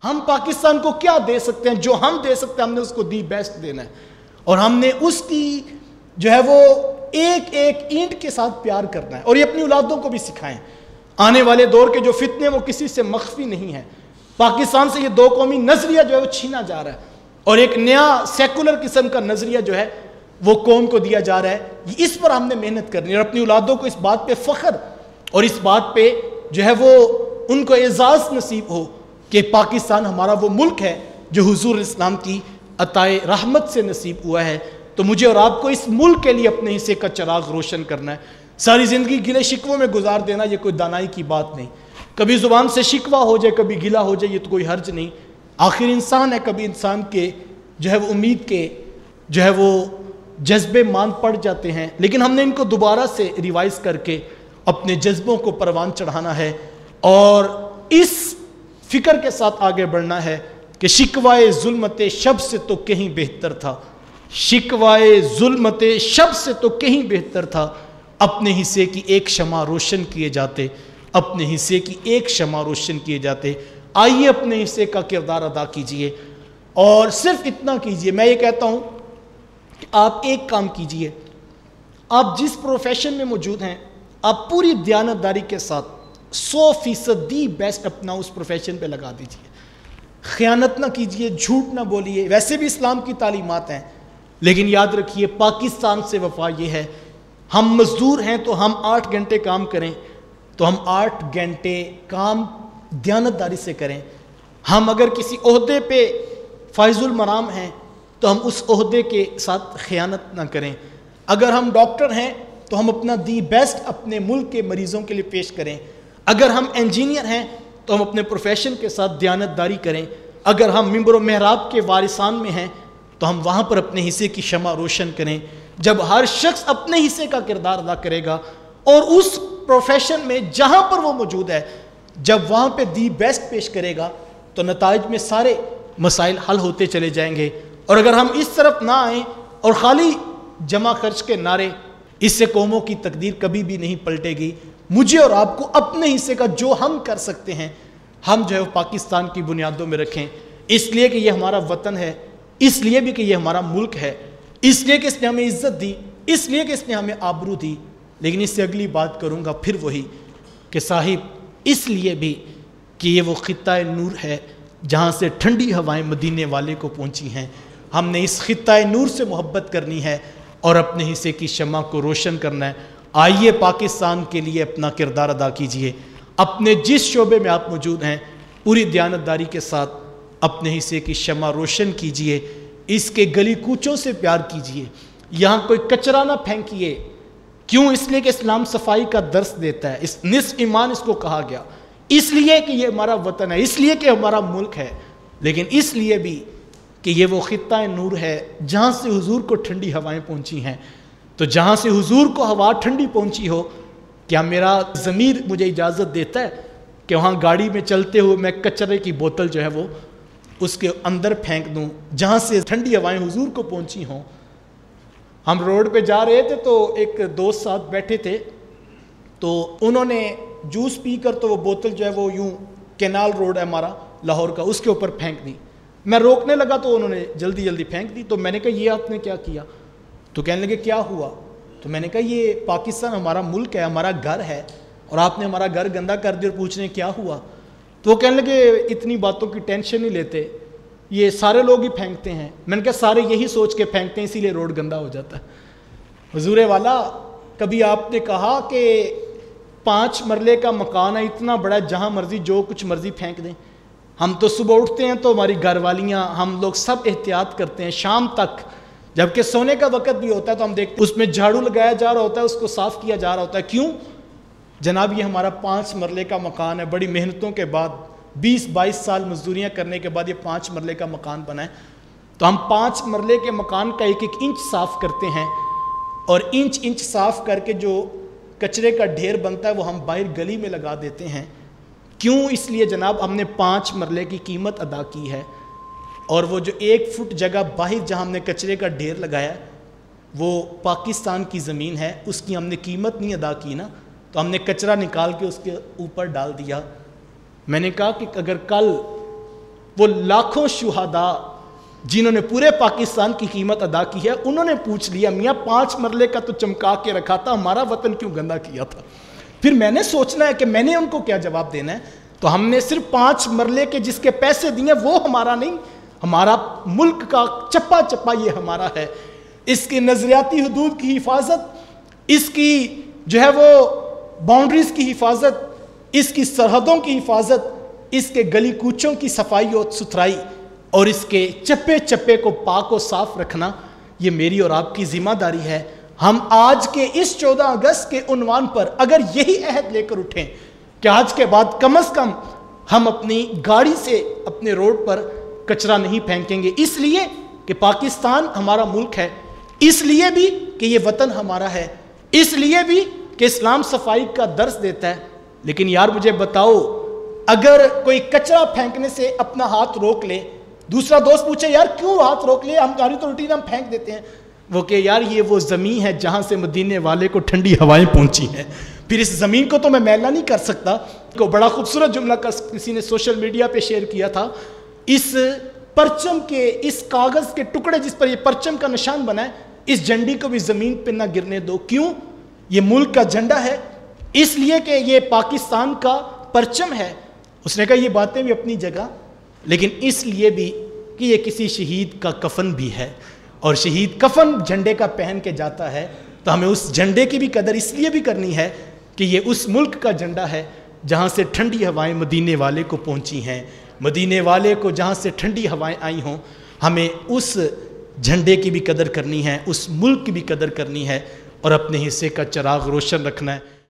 ہم پاکستان کو کیا دے سکتے ہیں؟ جو ہم دے سکتے ہیں ہم نے اس کو دی بیسٹ دینا ہے، اور ہم نے اس کی جو ہے وہ ایک ایک اینٹ کے ساتھ پیار کرنا ہے، اور یہ اپنی اولادوں کو بھی سکھائیں۔ آنے والے دور کے جو فتنے وہ کسی سے مخفی نہیں ہیں۔ پاکستان سے یہ دو قومی نظریہ جو ہے وہ چھینا جا رہا ہے، اور ایک نیا سیکولر قسم کا نظریہ جو ہے وہ قوم کو دیا جا رہا ہے۔ اس پر ہم نے محنت کرنی ہے، اور اپنی اولادوں کو اس بات پہ فخر اور اس بات پہ جو ہے وہ ان کو اعزاز نصیب ہو کہ پاکستان ہمارا وہ ملک ہے جو حضور اسلام کی عطائے رحمت سے نصیب ہوا ہے۔ تو مجھے اور آپ کو اس ملک کے لیے اپنے حصے کا چراغ روشن کرنا ہے۔ ساری زندگی گلے شکووں میں گزار دینا یہ کوئی دانائی کی بات نہیں۔ کبھی زبان سے شکوہ ہو جائے، کبھی گلہ ہو جائے، یہ تو کوئی حرج نہیں۔ آخر انسان ہے، کبھی انسان کے جو ہے وہ امید کے جو ہے وہ جذبے مان پڑ جاتے ہیں، لیکن ہم نے ان کو دوبارہ سے ریوائز کر کے اپنے جذبوں کو پروان چڑھانا ہے، اور اس فکر کے ساتھ آگے بڑھنا ہے کہ شکوائے ظلمت شب سے تو کہیں بہتر تھا، شکوائے ظلمت شب سے تو کہیں بہتر تھا، اپنے حصے کی ایک شمع روشن کیے جاتے، اپنے حصے کی ایک شمع روشن کیے جاتے۔ آئیے اپنے حصے کا کردار ادا کیجئے، اور صرف اتنا کیجئے۔ میں یہ کہتا ہوں کہ آپ ایک کام کیجئے، آپ جس پروفیشن میں موجود ہیں آپ پوری دیانتداری کے ساتھ 100% دی بیسٹ اپنا اس پروفیشن پہ لگا دیجئے۔ خیانت نہ کیجئے، جھوٹ نہ بولیے، ویسے بھی اسلام کی تعلیمات ہیں، لیکن یاد رکھیے پاکستان سے وفا یہ ہے، ہم مزدور ہیں تو ہم 8 گھنٹے کام کریں تو ہم 8 گھنٹے کام دیانتداری سے کریں۔ ہم اگر کسی عہدے پہ فائز المرام ہیں تو ہم اس عہدے کے ساتھ خیانت نہ کریں۔ اگر ہم ڈاکٹر ہیں تو ہم اپنا دی بیسٹ اپنے ملک کے مریضوں کے لیے پیش کریں۔ اگر ہم انجینئر ہیں تو ہم اپنے پروفیشن کے ساتھ دیانتداری کریں۔ اگر ہم ممبر و محراب کے وارثان میں ہیں تو ہم وہاں پر اپنے حصے کی شمع روشن کریں۔ جب ہر شخص اپنے حصے کا کردار ادا کرے گا اور اس پروفیشن میں جہاں پر وہ موجود ہے جب وہاں پہ دی بیسٹ پیش کرے گا تو نتائج میں سارے مسائل حل ہوتے چلے جائیں گے۔ اور اگر ہم اس طرف نہ آئیں اور خالی جمع خرچ کے نعرے، اس سے قوموں کی تقدیر کبھی بھی نہیں پلٹے گی۔ مجھے اور آپ کو اپنے حصے کا جو ہم کر سکتے ہیں ہم جو ہے پاکستان کی بنیادوں میں رکھیں، اس لیے کہ یہ ہمارا وطن ہے، اس لیے بھی کہ یہ ہمارا ملک ہے، اس لیے کہ اس نے ہمیں عزت دی، اس لیے کہ اس نے ہمیں آبرو دی۔ لیکن اس سے اگلی بات کروں گا پھر وہی کہ صاحب اس لیے بھی کہ یہ وہ خطہ نور ہے جہاں سے ٹھنڈی ہوائیں مدینے والے کو پہنچی ہیں۔ ہم نے اس خطہ نور سے محبت کرنی ہے اور اپنے حصے کی شمع کو روشن کرنا ہے۔ آئیے پاکستان کے لیے اپنا کردار ادا کیجئے، اپنے جس شعبے میں آپ موجود ہیں پوری دیانتداری کے ساتھ اپنے حصے کی شمع روشن کیجئے، اس کے گلی کوچوں سے پیار کیجئے، یہاں کوئی کچرا نہ پھینکیے۔ کیوں؟ اس لیے کہ اسلام صفائی کا درس دیتا ہے، اس نصف ایمان اس کو کہا گیا، اس لیے کہ یہ ہمارا وطن ہے، اس لیے کہ ہمارا ملک ہے، لیکن اس لیے بھی کہ یہ وہ خطہ نور ہے جہاں سے حضور کو ٹھنڈی ہوائیں پہنچی ہیں۔ تو جہاں سے حضور کو ہوا ٹھنڈی پہنچی ہو، کیا میرا ضمیر مجھے اجازت دیتا ہے کہ وہاں گاڑی میں چلتے ہوئے میں کچرے کی بوتل جو ہے وہ اس کے اندر پھینک دوں جہاں سے ٹھنڈی ہوائیں حضور کو پہنچی ہوں؟ ہم روڈ پہ جا رہے تھے تو ایک دوست ساتھ بیٹھے تھے، تو انہوں نے جوس پی کر تو وہ بوتل جو ہے وہ یوں کینال روڈ ہے ہمارا لاہور کا، اس کے اوپر پھینک دی۔ میں روکنے لگا تو انہوں نے جلدی جلدی پھینک دی، تو میں نے کہا یہ آپ نے کیا کیا؟ تو کہنے لگے کیا ہوا؟ تو میں نے کہا یہ پاکستان ہمارا ملک ہے، ہمارا گھر ہے، اور آپ نے ہمارا گھر گندا کر دیا اور پوچھ رہے ہیں کیا ہوا؟ تو وہ کہنے لگے اتنی باتوں کی ٹینشن نہیں لیتے، یہ سارے لوگ ہی پھینکتے ہیں۔ میں نے کہا سارے یہی سوچ کے پھینکتے ہیں اسی لیے روڈ گندا ہو جاتا ہے۔ حضور والا، کبھی آپ نے کہا کہ 5 مرلے کا مکان ہے اتنا بڑا جہاں مرضی جو کچھ مرضی پھینک دیں؟ ہم تو صبح اٹھتے ہیں تو ہماری گھر والیاں ہم لوگ سب احتیاط کرتے ہیں شام تک، جبکہ سونے کا وقت بھی ہوتا ہے تو ہم دیکھتے ہیں اس میں جھاڑو لگایا جا رہا ہوتا ہے، اس کو صاف کیا جا رہا ہوتا ہے۔ کیوں؟ جناب یہ ہمارا 5 مرلے کا مکان ہے، بڑی محنتوں کے بعد 20-22 سال مزدوریاں کرنے کے بعد یہ 5 مرلے کا مکان بنا ہے، تو ہم 5 مرلے کے مکان کا 1-1 انچ صاف کرتے ہیں، اور انچ صاف کر کے جو کچرے کا ڈھیر بنتا ہے وہ ہم باہر گلی میں لگا دیتے ہیں۔ کیوں؟ اس لیے جناب ہم نے 5 مرلے کی قیمت ادا کی ہے، اور وہ جو 1 فٹ جگہ باہر جہاں ہم نے کچرے کا ڈھیر لگایا وہ پاکستان کی زمین ہے، اس کی ہم نے قیمت نہیں ادا کی نا، تو ہم نے کچرا نکال کے اس کے اوپر ڈال دیا۔ میں نے کہا کہ اگر کل وہ لاکھوں شہداء جنہوں نے پورے پاکستان کی قیمت ادا کی ہے، انہوں نے پوچھ لیا میاں 5 مرلے کا تو چمکا کے رکھا تھا، ہمارا وطن کیوں گندا کیا تھا؟ پھر میں نے سوچنا ہے کہ میں نے ان کو کیا جواب دینا ہے۔ تو ہم نے صرف 5 مرلے کے جس کے پیسے دیے وہ ہمارا نہیں، ہمارا ملک کا چپا چپا یہ ہمارا ہے۔ اس کی نظریاتی حدود کی حفاظت، اس کی جو ہے وہ باؤنڈریز کی حفاظت، اس کی سرحدوں کی حفاظت، اس کے گلی کوچوں کی صفائی و ستھرائی اور اس کے چپے چپے کو پاک و صاف رکھنا، یہ میری اور آپ کی ذمہ داری ہے۔ ہم آج کے اس 14 اگست کے عنوان پر اگر یہی عہد لے کر اٹھیں کہ آج کے بعد کم از کم ہم اپنی گاڑی سے اپنے روڈ پر کچرا نہیں پھینکیں گے، اس لیے کہ پاکستان ہمارا ملک ہے، اس لیے بھی کہ یہ وطن ہمارا ہے، اس لیے بھی کہ اسلام صفائی کا درس دیتا ہے۔ لیکن یار مجھے بتاؤ، اگر کوئی کچرا پھینکنے سے اپنا ہاتھ روک لے، دوسرا دوست پوچھے یار کیوں ہاتھ روک لے، ہم گاڑی تو روٹین ہم پھینک دیتے ہیں، وہ کہ یار یہ وہ زمین ہے جہاں سے مدینے والے کو ٹھنڈی ہوائیں پہنچی ہیں، پھر اس زمین کو تو میں میلا نہیں کر سکتا۔ کو بڑا خوبصورت جملہ کسی نے سوشل میڈیا پہ شیئر کیا تھا، اس پرچم کے اس کاغذ کے ٹکڑے جس پر یہ پرچم کا نشان بنا ہے، اس جھنڈی کو بھی زمین پہ نہ گرنے دو۔ کیوں؟ یہ ملک کا جھنڈا ہے، اس لیے کہ یہ پاکستان کا پرچم ہے۔ اس نے کہا یہ باتیں بھی اپنی جگہ، لیکن اس لیے بھی کہ یہ کسی شہید کا کفن بھی ہے، اور شہید کفن جھنڈے کا پہن کے جاتا ہے، تو ہمیں اس جھنڈے کی بھی قدر اس لیے بھی کرنی ہے کہ یہ اس ملک کا جھنڈا ہے جہاں سے ٹھنڈی ہوائیں مدینے والے کو پہنچی ہیں، مدینے والے کو جہاں سے ٹھنڈی ہوائیں آئی ہوں۔ ہمیں اس جھنڈے کی بھی قدر کرنی ہے، اس ملک کی بھی قدر کرنی ہے، اور اپنے حصے کا چراغ روشن رکھنا ہے۔